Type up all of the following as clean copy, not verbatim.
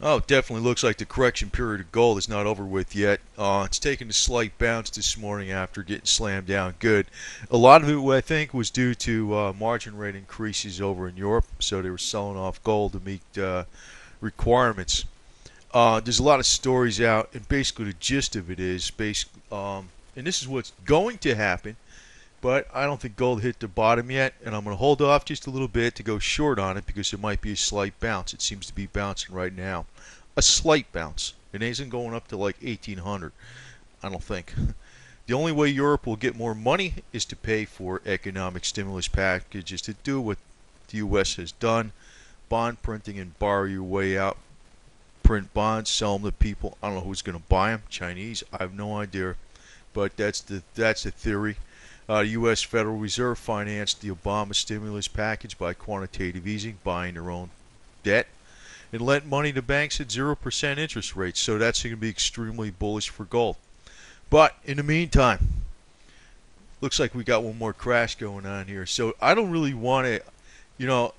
Oh, it definitely looks like the correction period of gold is not over with yet. It's taken a slight bounce this morning after getting slammed down good. A lot of it, I think, was due to margin rate increases over in Europe, so they were selling off gold to meet requirements. There's a lot of stories out, and basically the gist of it is, and this is what's going to happen, but I don't think gold hit the bottom yet, and I'm going to hold off just a little bit to go short on it because there might be a slight bounce. It seems to be bouncing right now. A slight bounce. It isn't going up to like 1800, I don't think. The only way Europe will get more money is to pay for economic stimulus packages to do what the U.S. has done. Bond printing and borrow your way out. Print bonds, sell them to people. I don't know who's going to buy them. Chinese? I have no idea. But that's the theory. U.S. Federal Reserve financed the Obama stimulus package by quantitative easing, buying their own debt, and lent money to banks at 0% interest rates. So that's going to be extremely bullish for gold. But in the meantime, looks like we got one more crash going on here. So I don't really want to, you know,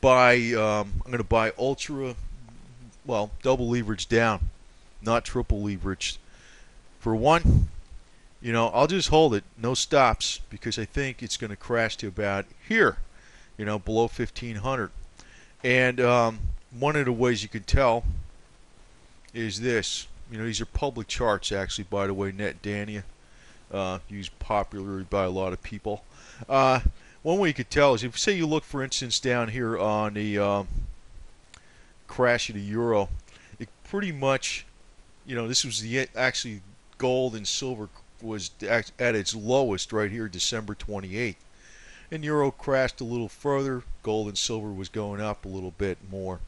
buy. I'm going to buy double leverage down, not triple leverage. For one, I'll just hold it, no stops, because I think it's going to crash to about here, below 1500. And one of the ways you can tell is this. These are public charts, actually, by the way, NetDania, used popularly by a lot of people. One way you could tell is if, say, you look, for instance, down here on the crash of the euro, it pretty much, this was actually gold and silver was at its lowest right here, December 28th. And euro crashed a little further. Gold and silver was going up a little bit more.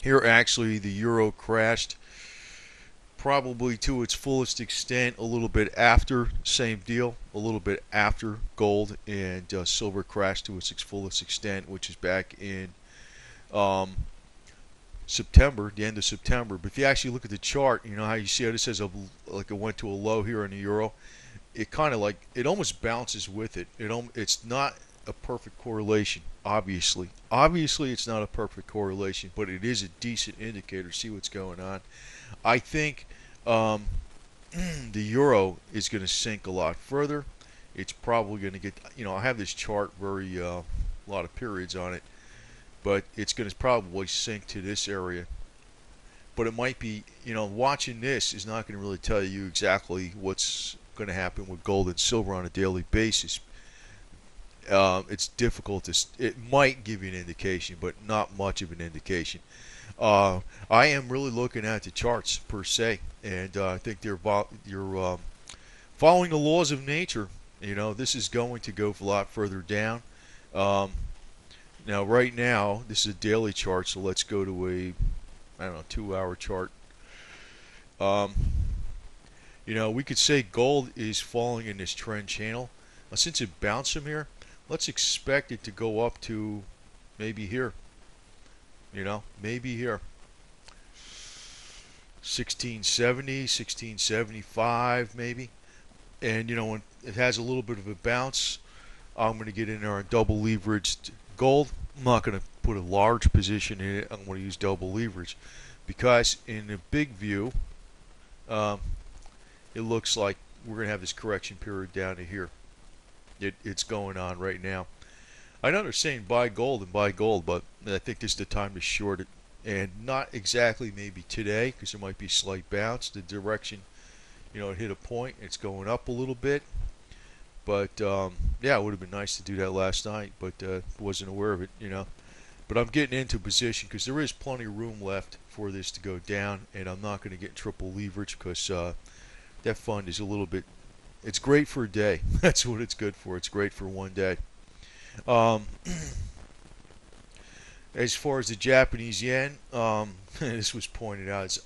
Here, actually, the euro crashed probably to its fullest extent a little bit after, same deal, a little bit after gold and silver crashed to its fullest extent, which is back in September, the end of September. But if you actually look at the chart, how you see how this says like it went to a low here in the euro. It kind of like it almost bounces with it. It's not a perfect correlation, obviously. Obviously, it's not a perfect correlation, but it is a decent indicator. See what's going on. I think the euro is going to sink a lot further. It's probably going to get. I have this chart very a lot of periods on it. But it's going to probably sink to this area. But it might be, watching this is not going to really tell you exactly what's going to happen with gold and silver on a daily basis. It's difficult to, it might give you an indication, but not much of an indication. I am really looking at the charts per se, and I think you're following the laws of nature. This is going to go a lot further down. Now, right now, this is a daily chart, so let's go to a, 2-hour chart. We could say gold is falling in this trend channel. Now, since it bounced from here, let's expect it to go up to maybe here. Maybe here. 1670, 1675, maybe. And, when it has a little bit of a bounce, I'm going to get in there on double leveraged gold. I'm not going to put a large position in it. I'm going to use double leverage because in the big view, it looks like we're going to have this correction period down to here. It's going on right now. I know they're saying buy gold and buy gold, but I think this is the time to short it. And not exactly maybe today because there might be a slight bounce. The direction, it hit a point. It's going up a little bit. But, yeah, it would have been nice to do that last night, but wasn't aware of it, But I'm getting into position because there is plenty of room left for this to go down, and I'm not going to get triple leverage because that fund is a little bit, it's great for a day. That's what it's good for. It's great for one day. As far as the Japanese yen, this was pointed out.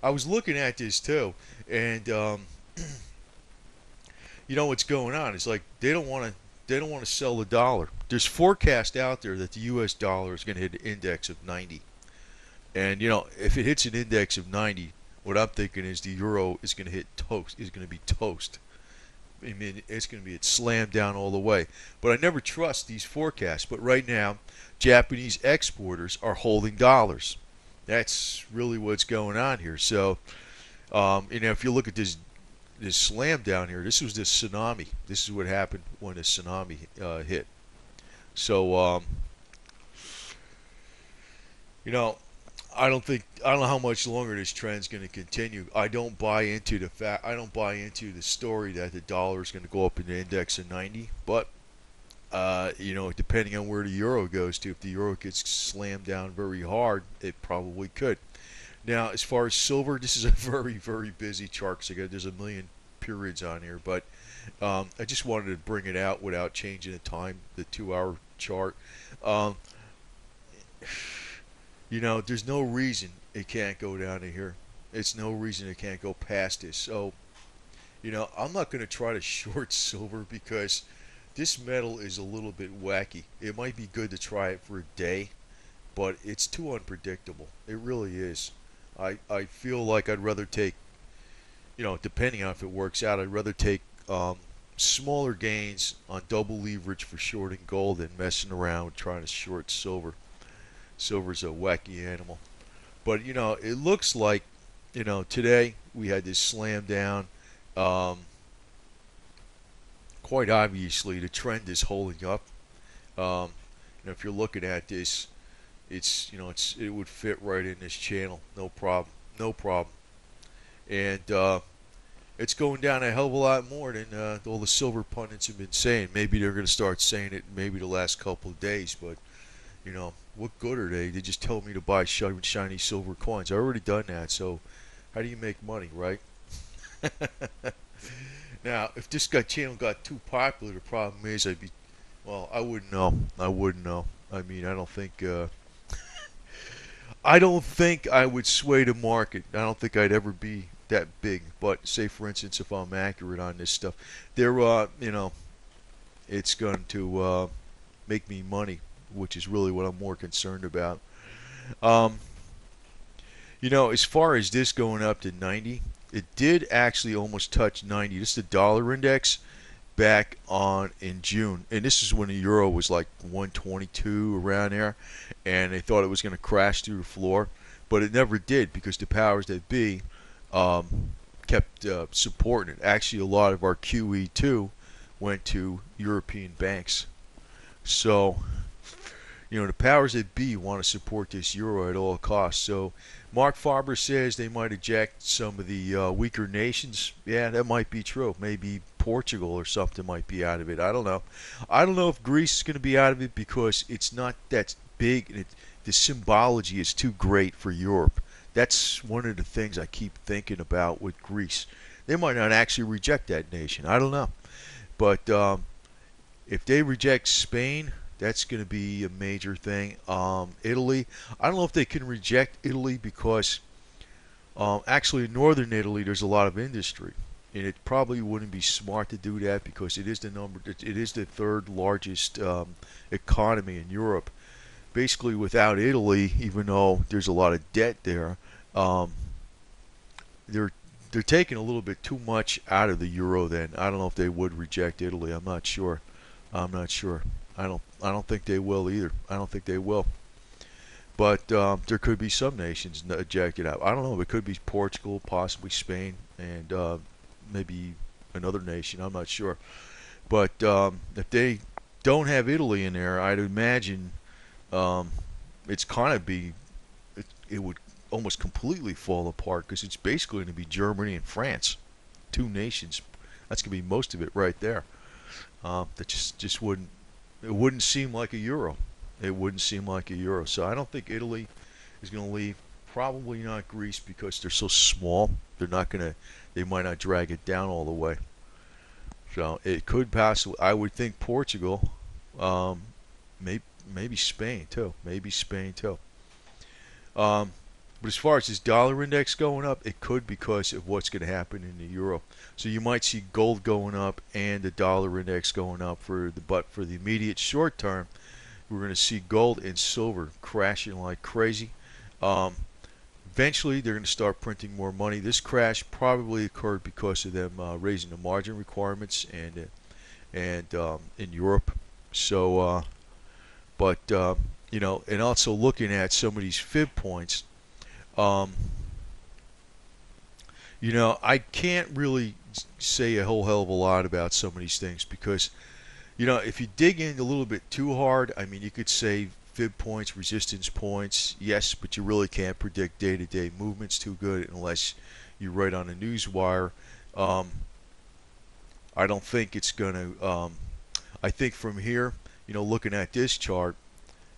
I was looking at this too, and what's going on? It's like they don't want to sell the dollar. There's forecast out there that the U.S. dollar is going to hit an index of 90, and if it hits an index of 90, what I'm thinking is the euro is going to hit toast. Is going to be toast. I mean, it's going to be it's slammed down all the way. But I never trust these forecasts. But right now, Japanese exporters are holding dollars. That's really what's going on here. So, if you look at this slam down here, this was this tsunami. This is what happened when the tsunami hit. So, you know, I don't know how much longer this trend's going to continue. I don't buy into the fact. I don't buy into the story that the dollar is going to go up in the index of 90. But depending on where the euro goes to, if the euro gets slammed down very hard, it probably could. Now, as far as silver, this is a very, very busy chart. So there's a million periods on here, but I just wanted to bring it out without changing the time, the 2 hour chart. Um, there's no reason it can't go down to here. It's no reason it can't go past this. So, I'm not going to try to short silver because this metal is a little bit wacky. It might be good to try it for a day, but it's too unpredictable. It really is. I feel like I'd rather take, depending on if it works out, I'd rather take smaller gains on double leverage for shorting gold than messing around with trying to short silver. Silver's a wacky animal. But, it looks like, today we had this slam down. Um, Quite obviously, the trend is holding up. If you're looking at this, it would fit right in this channel, no problem, no problem. And it's going down a hell of a lot more than all the silver pundits have been saying. Maybe they're going to start saying it maybe the last couple of days, but what good are they? They just tell me to buy shiny silver coins. I've already done that, so how do you make money, right? Now, if this channel got too popular, the problem is I wouldn't know. I wouldn't know. I mean, I don't think I would sway the market. I don't think I'd ever be that big. But say, for instance, if I'm accurate on this stuff, it's going to make me money, which is really what I'm more concerned about. Um, as far as this going up to 90, it did actually almost touch 90. This is the dollar index back on in June, and this is when the euro was like 122 around there, and they thought it was going to crash through the floor, but it never did because the powers that be kept supporting it. Actually, a lot of our QE2 went to European banks. So, the powers that be want to support this euro at all costs. So, Mark Farber says they might eject some of the weaker nations. Yeah, that might be true. Maybe Portugal or something might be out of it. I don't know. I don't know if Greece is going to be out of it because it's not that big. And the symbology is too great for Europe. That's one of the things I keep thinking about with Greece. They might not actually reject that nation. I don't know. But if they reject Spain, that's going to be a major thing. Italy, I don't know if they can reject Italy because actually in northern Italy there's a lot of industry, and it probably wouldn't be smart to do that because it is the third largest economy in Europe. Basically, without Italy, even though there's a lot of debt there, um, they're they're taking a little bit too much out of the euro. Then I don't know if they would reject Italy. I'm not sure. I'm not sure. I don't think they will either. I don't think they will. But there could be some nations ejected out. I don't know. It could be Portugal, possibly Spain, and maybe another nation. I'm not sure. But if they don't have Italy in there, I'd imagine um, it's kind of it would almost completely fall apart because it's basically going to be Germany and France, two nations. That's going to be most of it right there. That just wouldn't it wouldn't seem like a euro. It wouldn't seem like a euro. So I don't think Italy is going to leave. Probably not Greece because they're so small. They're not going to. They might not drag it down all the way. So it could possibly. I would think Portugal, um, maybe Spain too. Maybe Spain too. Um, but as far as this dollar index going up, it could because of what's going to happen in the euro. So you might see gold going up and the dollar index going up but for the immediate short term, we're going to see gold and silver crashing like crazy. Um, Eventually, they're going to start printing more money. This crash probably occurred because of them raising the margin requirements and in Europe. So, but you know, and also looking at some of these fib points, um, you know, I can't really say a whole hell of a lot about some of these things because, you know, if you dig in a little bit too hard, I mean, you could say fib points, resistance points, yes, but you really can't predict day-to-day movements too good unless you write on a news wire. Um, I don't think it's going to. I think from here, you know, looking at this chart,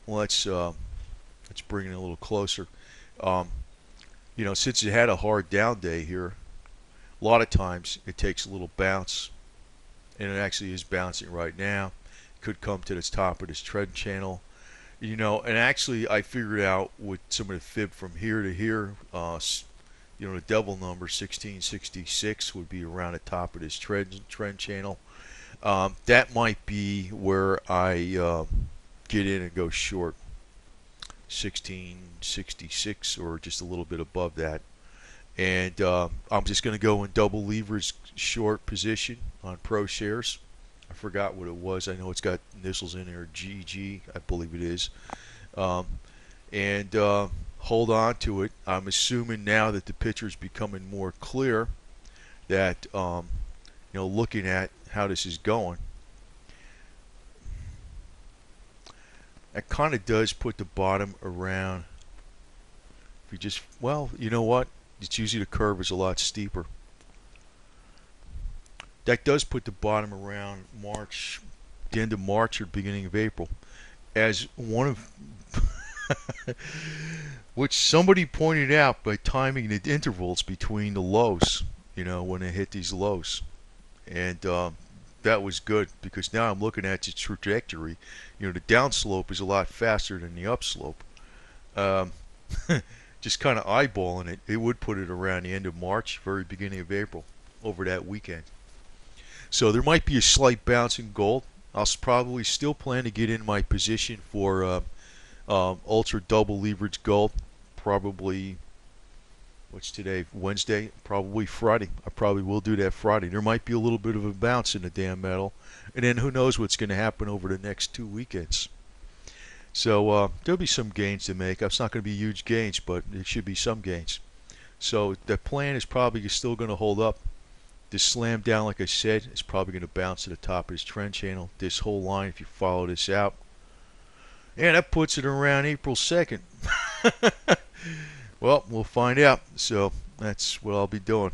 let's bring it a little closer. Um, you know, since it had a hard down day here, a lot of times it takes a little bounce, and it actually is bouncing right now. Could come to the top of this trend channel. You know, and actually I figured out with some of the fib from here to here, you know, the devil number 1666 would be around the top of this trend channel. That might be where I get in and go short 1666 or just a little bit above that. And I'm just going to go in double leverage short position on pro shares. I forgot what it was. I know it's got initials in there, GG, I believe it is. Um, and hold on to it. I'm assuming now that the picture is becoming more clear that, you know, looking at how this is going, that kind of does put the bottom around. If you just, well, you know what? It's usually the curve is a lot steeper. That does put the bottom around March, the end of March or beginning of April, as one of which somebody pointed out by timing the intervals between the lows, you know, when they hit these lows. And that was good because now I'm looking at the trajectory. You know, the downslope is a lot faster than the upslope. Um, just kind of eyeballing it, it would put it around the end of March, very beginning of April, over that weekend. So there might be a slight bounce in gold. I'll probably still plan to get in my position for ultra double leverage gold. Probably, what's today? Wednesday? Probably Friday. I probably will do that Friday. There might be a little bit of a bounce in the damn metal. And then who knows what's going to happen over the next 2 weekends. So there'll be some gains to make. It's not going to be huge gains, but it should be some gains. So the plan is probably still going to hold up. This slam down, like I said, is probably going to bounce to the top of this trend channel. This whole line, if you follow this out, and that puts it around April 2nd. Well, we'll find out. So that's what I'll be doing.